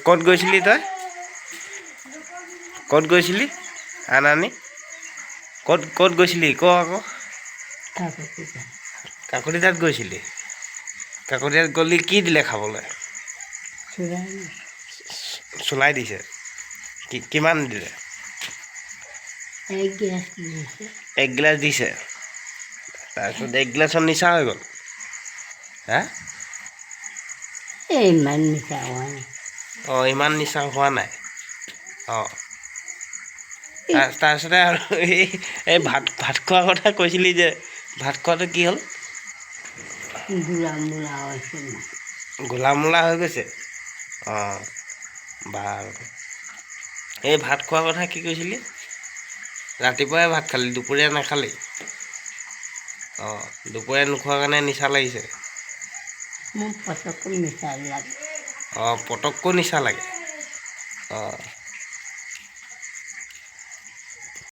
ক'ত গৈছিলি তই ক'ত গৈছিলি আনি ক'ত গৈছিলি ক আকৌ কাকতি তাত গৈছিলি কাকতি তাত গ'লি কি দিলে খাবলৈ চুলাই দিছে কিমান দিলে এক গিলাচ দিছে তাৰপিছত এক গিলাচত নিচা হৈ গ'ল হা ইমান নিচা হোৱা নাই অঁ ইমান নিচা হোৱা নাই অঁ তাৰপিছতে আৰু এই ভাত খোৱাৰ কথা কৈছিলি যে ভাত খোৱাটো কি হ'ল গোলামোলা হৈ গৈছে অঁ বাৰু এই ভাত খোৱাৰ কথা কি কৈছিলি ৰাতিপুৱাই ভাত খালি দুপৰীয়া নাখালি অঁ দুপৰীয়া নোখোৱাৰ কাৰণে নিচা লাগিছে মোৰ পটককৈ নিচা লাগে অঁ পটককৈ নিচা লাগে অঁ